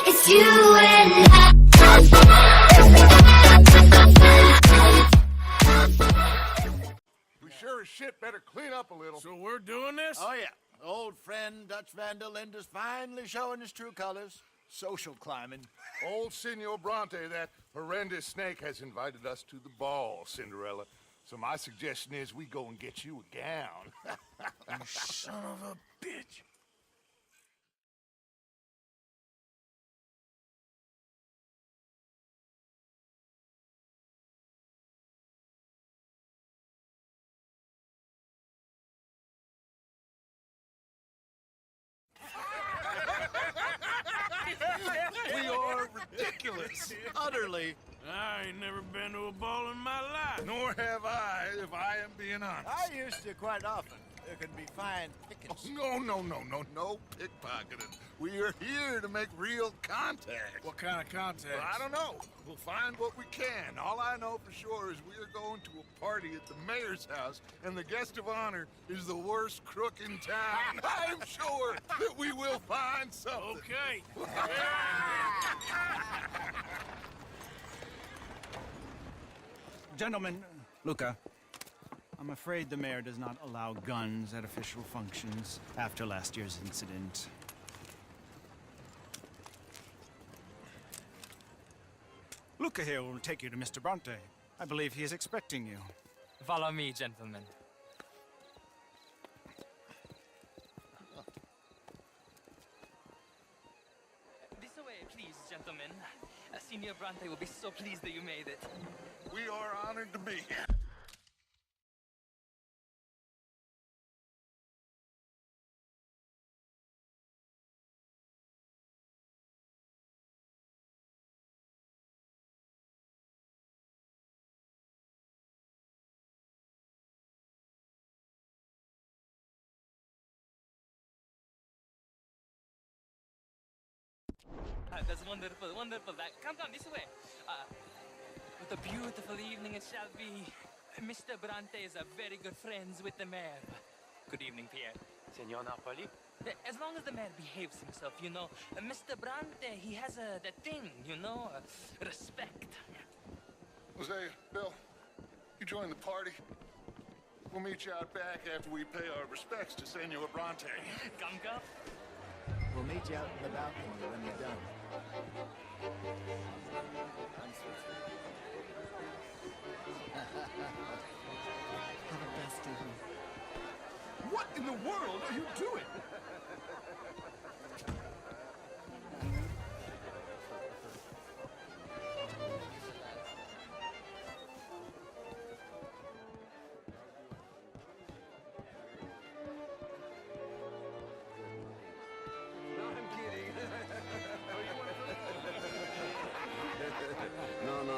It's you and I. We sure as shit better clean up a little. So we're doing this? Oh, yeah. Old friend Dutch Van der Linde's finally showing his true colors. Social climbing. Old Senor Bronte, that horrendous snake, has invited us to the ball, Cinderella. So my suggestion is we go and get you a gown. You son of a bitch. We are ridiculous. Utterly. I ain't never been to a ball in my life. Nor have I, if I am being honest. I used to quite often. There can be fine pickings. No pickpocketing. We are here to make real contact. What kind of contact? Well, I don't know. We'll find what we can. All I know for sure is we are going to a party at the mayor's house, and the guest of honor is the worst crook in town. I'm sure that we will find something. Okay. Gentlemen, Luca, I'm afraid the mayor does not allow guns at official functions after last year's incident. Luca here will take you to Mr. Bronte. I believe he is expecting you. Follow me, gentlemen. This way, please, gentlemen. Senior Bronte will be so pleased that you made it. We are honored to be here. That's wonderful, wonderful. Come this way. What a beautiful evening it shall be. Mr. Bronte is a very good friends with the mayor. Good evening, Pierre. Senor Napoli? As long as the mayor behaves himself, you know. Mr. Bronte, he has that thing, you know, respect. Jose, Bill, you join the party. We'll meet you out back after we pay our respects to Senor Bronte. Come. We'll meet you out in the balcony when you're done. Have a best evening. What in the world are you doing?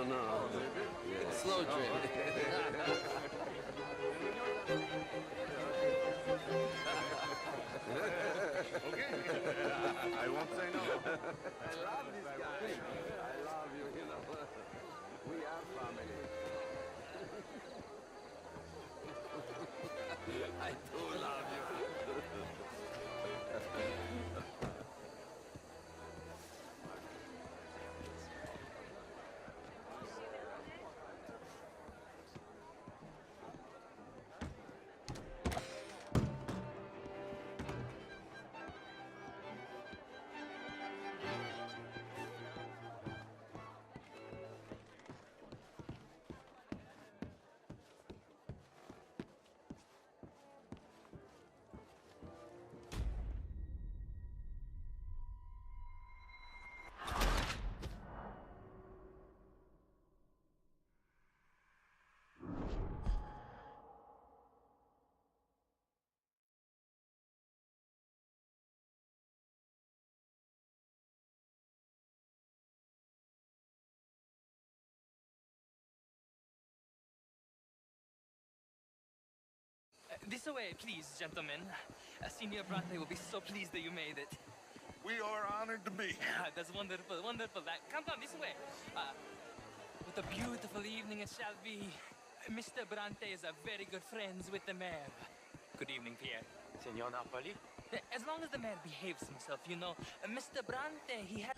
No. Slow drip. I won't say no. I love this guy. I love you, you know. We are family. I do love you. This way, please, gentlemen. Senior Bronte will be so pleased that you made it. We are honored to be here. That's wonderful, wonderful. Come this way. What a beautiful evening it shall be. Mr. Bronte is a very good friends with the mayor. Good evening, Pierre. Senor Napoli? As long as the mayor behaves himself, you know. Mr. Bronte, he has...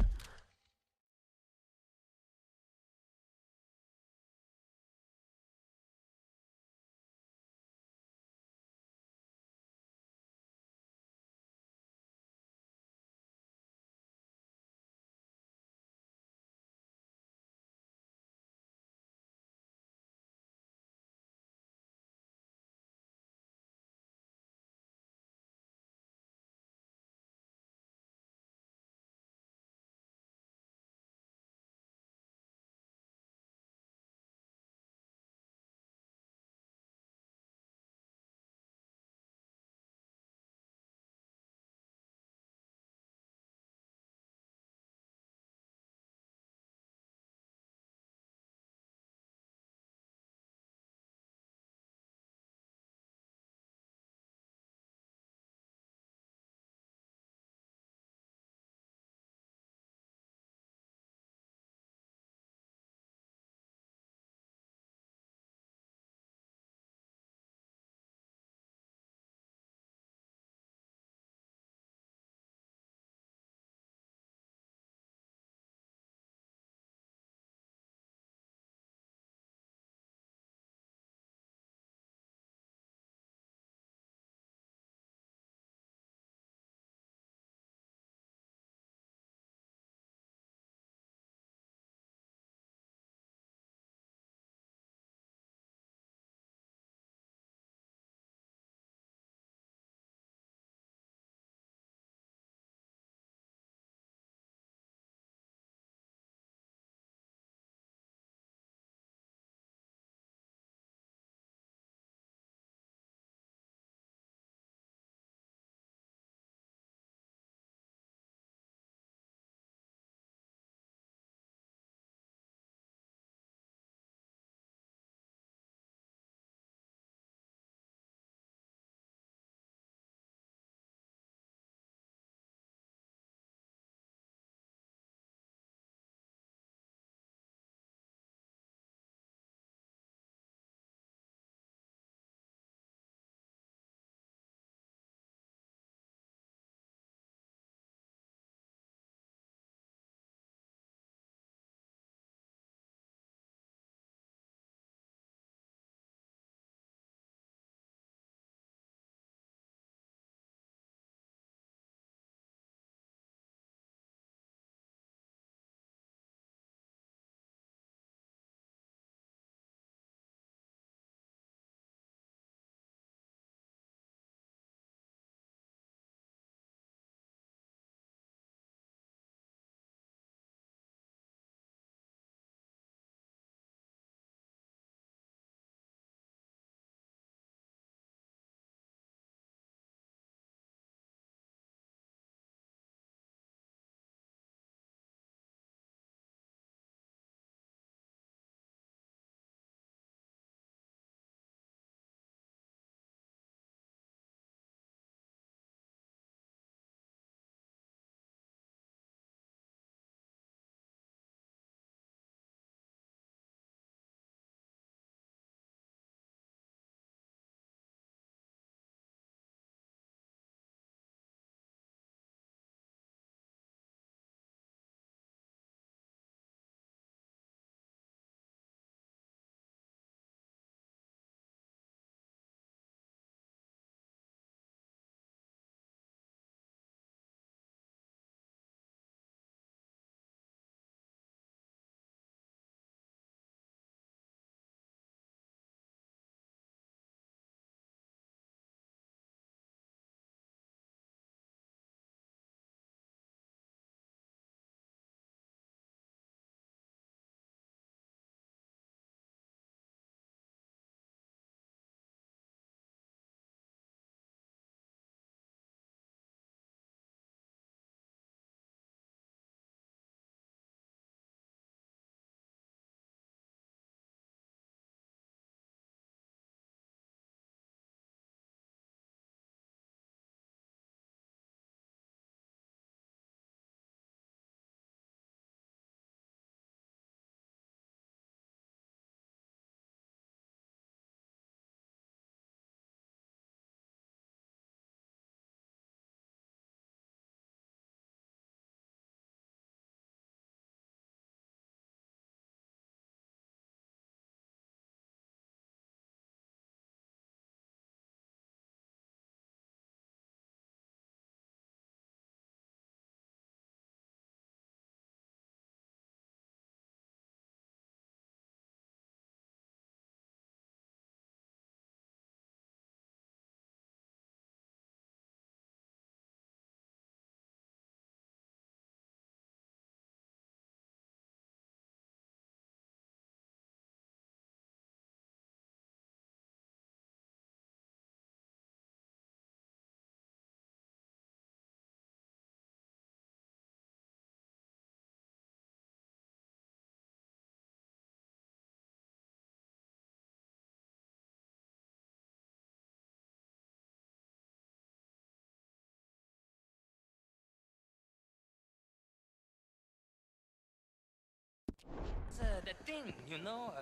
It's the thing, you know,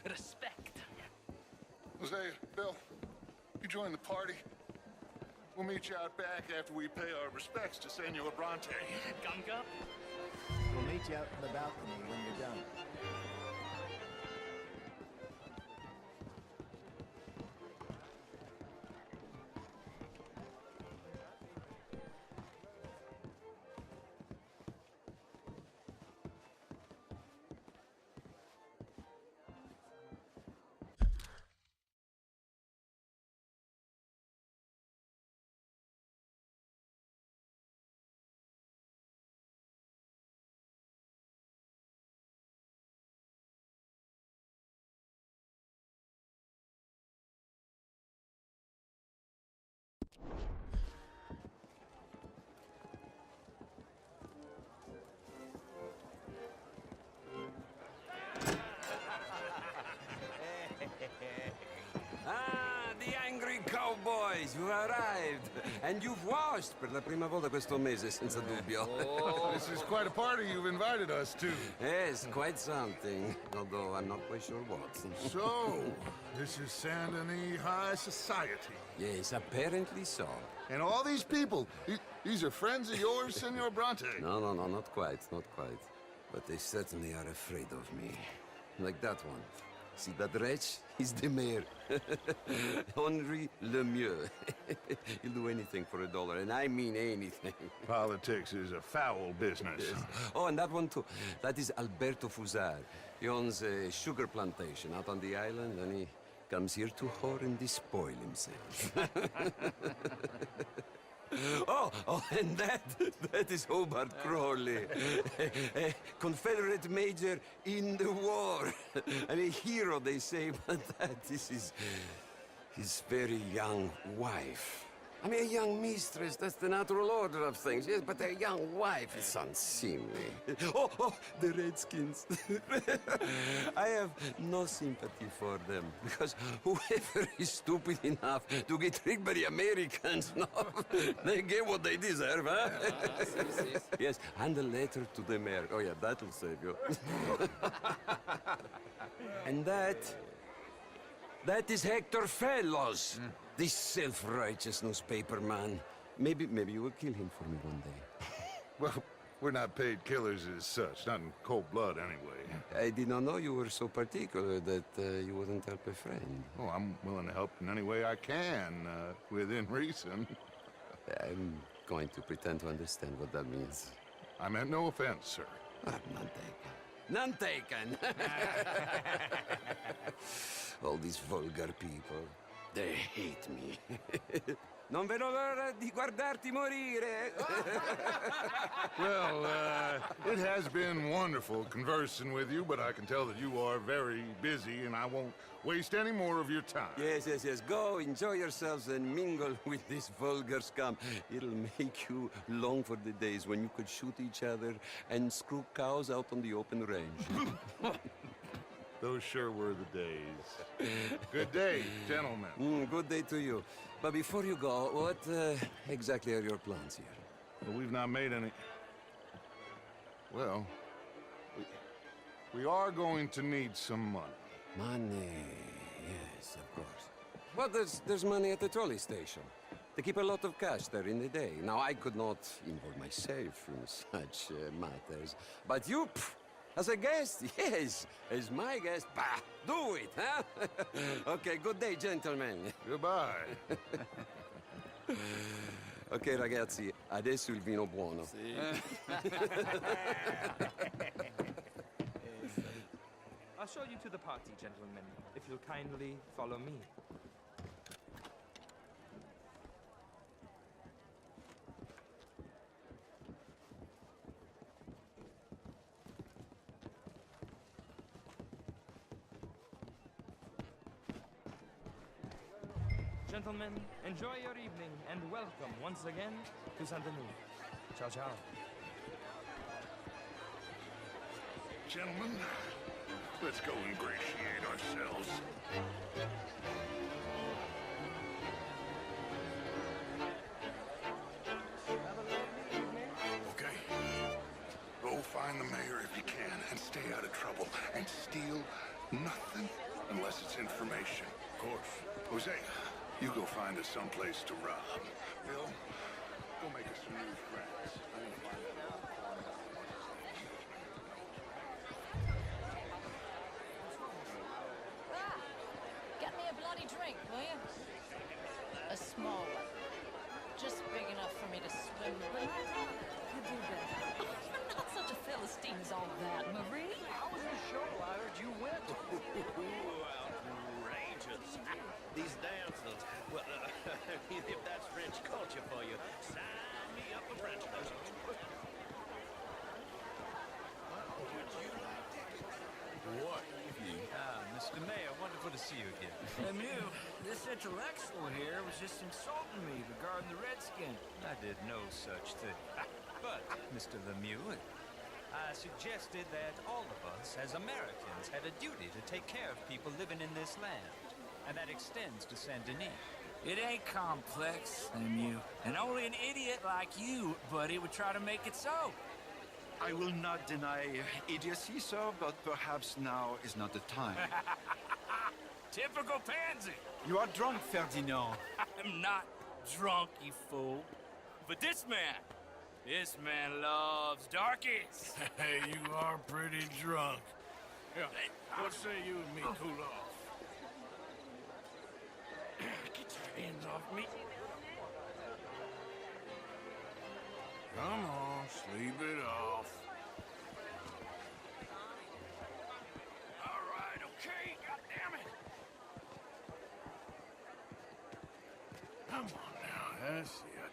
respect. Jose, Bill, you join the party. We'll meet you out back after we pay our respects to Senor Bronte. Come, come. We'll meet you out in the balcony when you're done. Ah, the angry cowboys, you arrived. And you've washed per la prima volta questo mese, senza dubbio. This is quite a party you've invited us to. Yes, quite something. Although I'm not quite sure what. So, this is Saint Denis High Society. Yes, apparently so. And all these people, these are friends of yours, Senor Bronte? No, not quite, not quite. But they certainly are afraid of me. Like that one. See that wretch? He's the mayor. Henri Lemieux. He'll do anything for $1, and I mean anything. Politics is a foul business. Yes. Oh, and that one too. That is Alberto Fusar. He owns a sugar plantation out on the island, and he comes here to whore and despoil himself. Oh, and that is Hobart Crawley, a Confederate major in the war. And a hero, they say, but that is his very young wife. I mean, a young mistress, that's the natural order of things, yes, but a young wife is unseemly. Oh, the Redskins. I have no sympathy for them, because whoever is stupid enough to get tricked by the Americans, no, they get what they deserve, huh? Yes, and a letter to the mayor. Oh, yeah, that'll save you. And that is Hector Fellows. This self-righteous newspaper man. Maybe you will kill him for me one day. Well, we're not paid killers as such, not in cold blood anyway. I did not know you were so particular that you wouldn't help a friend. Oh, I'm willing to help in any way I can, within reason. I'm going to pretend to understand what that means. I meant no offense, sir. None taken. None taken! All these vulgar people. They hate me. Non vedo l'ora di guardarti morire. Well, it has been wonderful conversing with you, but I can tell that you are very busy, and I won't waste any more of your time. Yes. Go, enjoy yourselves, and mingle with this vulgar scum. It'll make you long for the days when you could shoot each other and screw cows out on the open range. Those sure were the days. Good day, gentlemen. Good day to you. But before you go, what exactly are your plans here? Well, we've not made any... Well, we are going to need some money. Money, yes, of course. Well, there's money at the trolley station. They keep a lot of cash there in the day. Now, I could not involve myself in such matters. But you, as a guest, yes, as my guest, bah, do it, huh? Okay, good day, gentlemen. Goodbye. Ok, ragazzi, adesso il vino buono. I'll show you to the party, gentlemen, if you'll kindly follow me. Gentlemen, enjoy your evening and welcome once again to Saint Denis. Ciao, ciao. Gentlemen, let's go ingratiate ourselves. Okay. Go find the mayor if you can and stay out of trouble. And steal nothing unless it's information. Of course. Jose, you go find us someplace to rob. Bill, go make us some new friends. I'm gonna find out. Get me a bloody drink, will you? A small one. Just big enough for me to swim with. You do better. You're not such a Philistine as all that, Marie. How was your show? I heard you went. Outrageous. These dances. Well, if that's French culture for you, sign me up for French lessons. What? Mr. Mayor, wonderful to see you again. Lemieux, this intellectual here was just insulting me regarding the Redskin. I did no such thing. But, Mr. Lemieux, I suggested that all of us, as Americans, had a duty to take care of people living in this land. And that extends to Saint Denis. It ain't complex, Lemieux. And only an idiot like you, buddy, would try to make it so. I will not deny idiocy, sir, but perhaps now is not the time. Typical pansy. You are drunk, Ferdinand. I'm not drunk, you fool. But this man loves darkies. Hey, you are pretty drunk. Yeah, what say you and me cool off? Get your hands off me. Come on, sleep it off. All right, okay, goddammit. Come on now, that's it.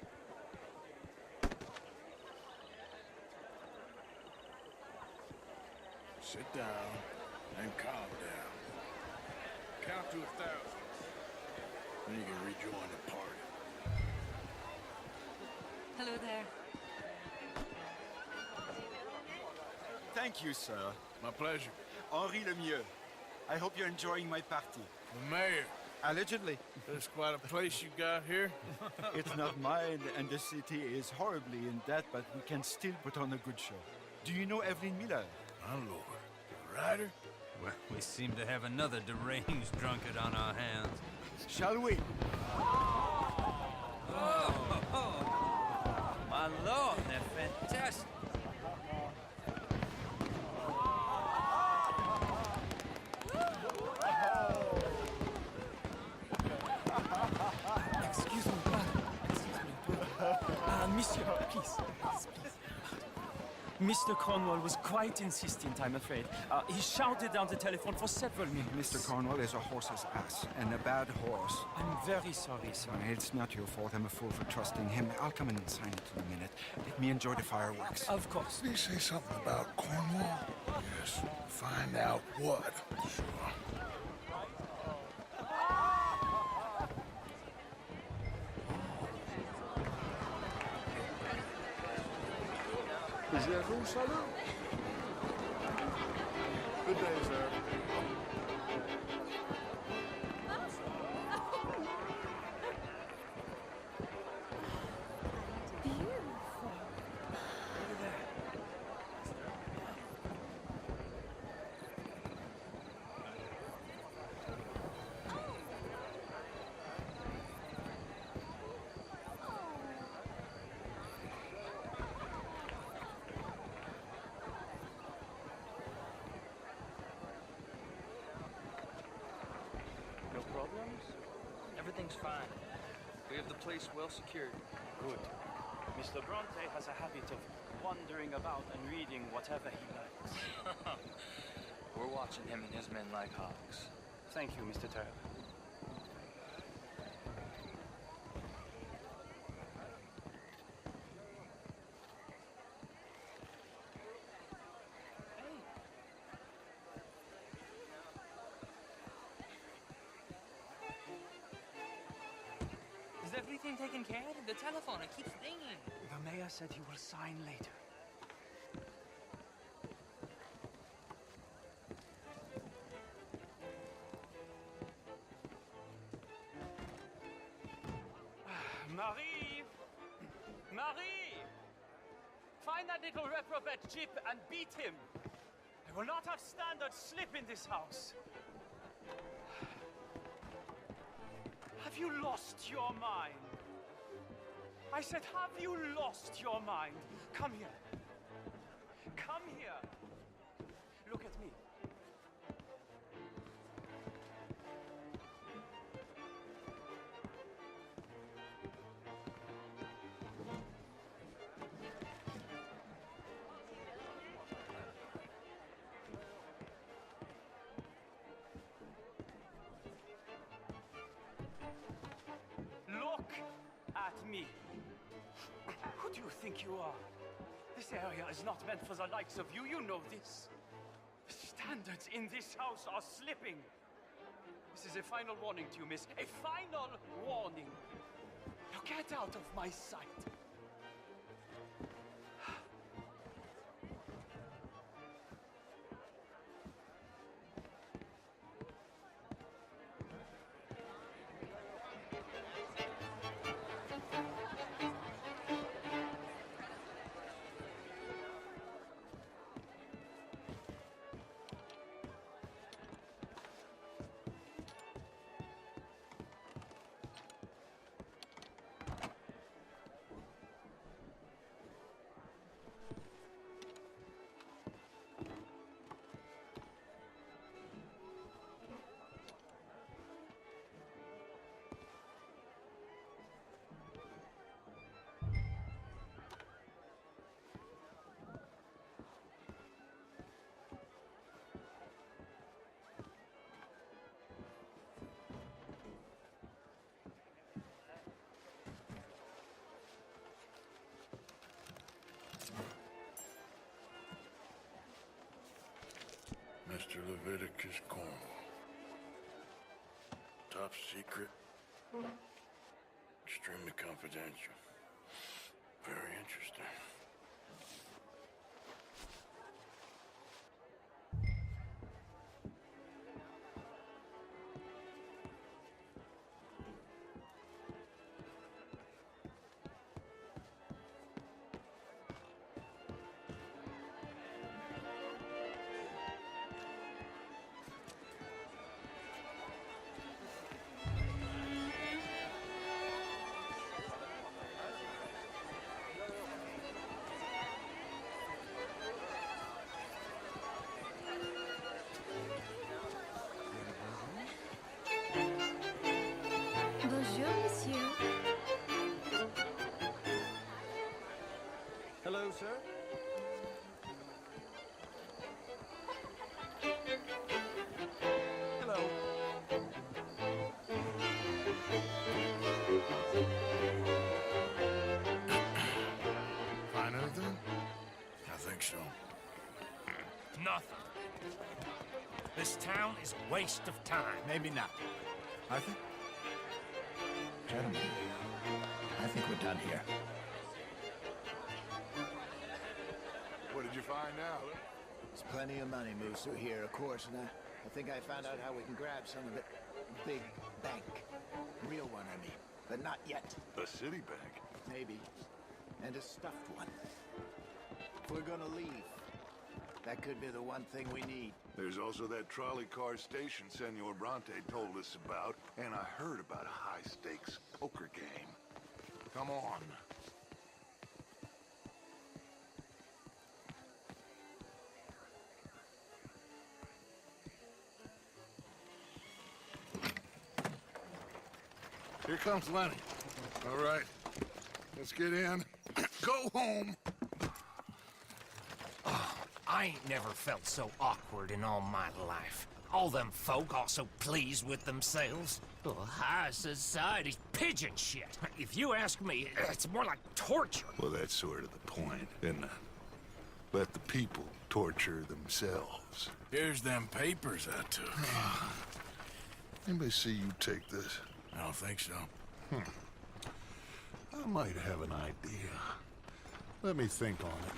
Sit down and calm down. Count to 1,000. Then you can rejoin the party. Hello there. Thank you, sir. My pleasure. Henri Lemieux. I hope you're enjoying my party. The mayor. Allegedly. That's quite a place you got here. It's not mine, and the city is horribly in debt, but we can still put on a good show. Do you know Evelyn Miller? My lord. The writer? Well, we seem to have another deranged drunkard on our hands. Shall we? My lord, they're fantastic. Excuse me, monsieur, please. Mr. Cornwall was quite insistent, I'm afraid. He shouted down the telephone for several minutes. Mr. Cornwall is a horse's ass, and a bad horse. I'm very sorry, sir. It's not your fault. I'm a fool for trusting him. I'll come in and sign it in a minute. Let me enjoy the fireworks. Of course. Did he say something about Cornwall? Yes. Find out what. Sure. Is that room salute? Good day, sir. No problems? Everything's fine. We have the place well secured. Good. Mr. Bronte has a habit of wandering about and reading whatever he likes. We're watching him and his men like hawks. Thank you, Mr. Turner. Is everything taken care of? The telephone, it keeps ringing. The mayor said he will sign later. Marie! Marie! Find that little reprobate Chip and beat him. will not have standards slip in this house. Have you lost your mind? I said, have you lost your mind? Come here. Come here. Look at me. Look at me. Who do you think you are? This area is not meant for the likes of you. You know this. The standards in this house are slipping. This is a final warning to you, miss. A final warning. Now get out of my sight. Mr. Leviticus Cornwall. Top secret. Extremely confidential. Very interesting. Bonjour, monsieur. Hello, sir. Hello. Find anything? I think so. Nothing. This town is a waste of time. Maybe not. Arthur? Gentlemen, I think we're done here. What did you find out? There's plenty of money moves through here, of course, and I think I found out how we can grab some of it. Big bank. Real one, I mean. But not yet. The city bank. Maybe. And a stuffed one. If we're gonna leave, that could be the one thing we need. There's also that trolley car station Senor Bronte told us about, and I heard about a high-stakes poker game. Come on. Here comes Lenny. All right, let's get in. Go home. I ain't never felt so awkward in all my life. All them folk all so pleased with themselves. Oh, high society's pigeon shit. If you ask me, it's more like torture. Well, that's sort of the point, isn't it? Let the people torture themselves. Here's them papers I took. Anybody see you take this? I don't think so. I might have an idea. Let me think on it.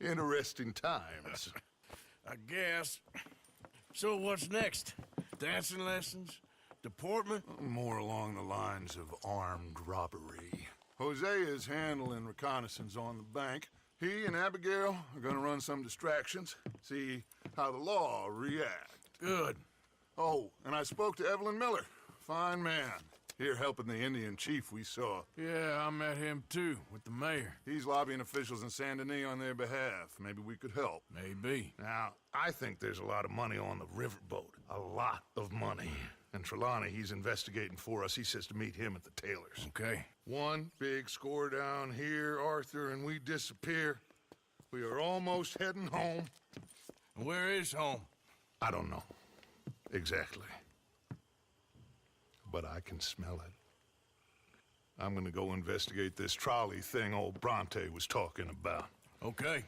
Interesting times. I guess. So what's next? Dancing lessons? Deportment? More along the lines of armed robbery. Hosea is handling reconnaissance on the bank. He and Abigail are gonna run some distractions, see how the law react. Good. Oh, and I spoke to Evelyn Miller. Fine man. Here helping the Indian chief we saw. Yeah, I met him too, with the mayor. He's lobbying officials in Saint Denis on their behalf. Maybe we could help. Maybe. Now, I think there's a lot of money on the riverboat. A lot of money. And Trelawney, he's investigating for us. He says to meet him at the Taylors. Okay. One big score down here, Arthur, and we disappear. We are almost heading home. Where is home? I don't know. Exactly. But I can smell it. I'm gonna go investigate this trolley thing old Bronte was talking about. Okay.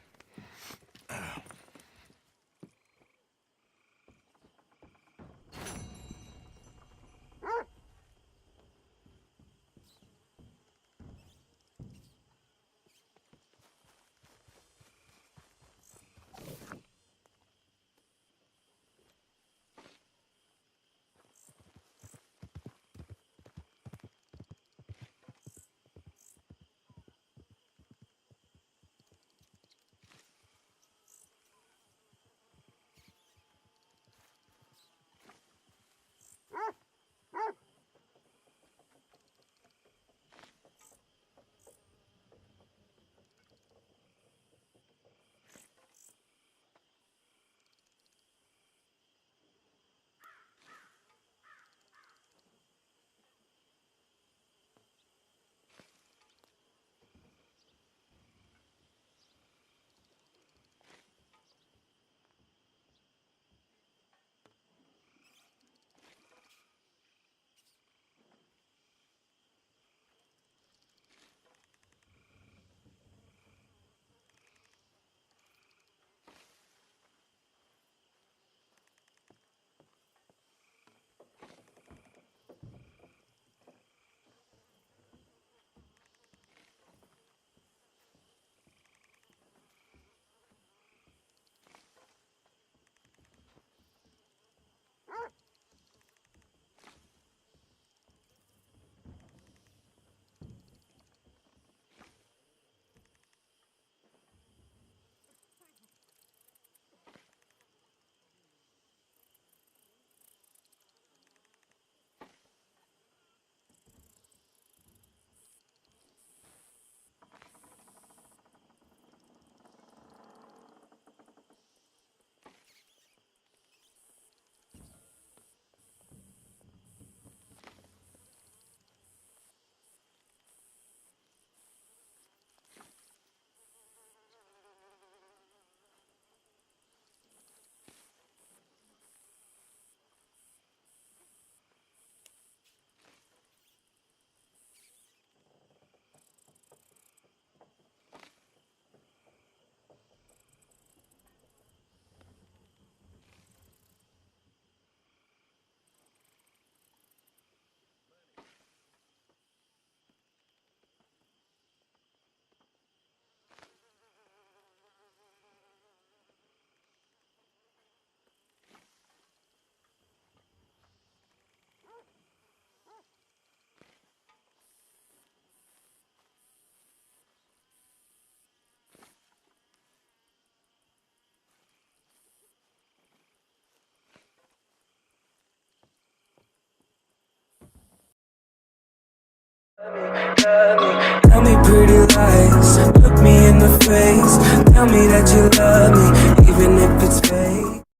Tell me pretty lies, look me in the face. Tell me that you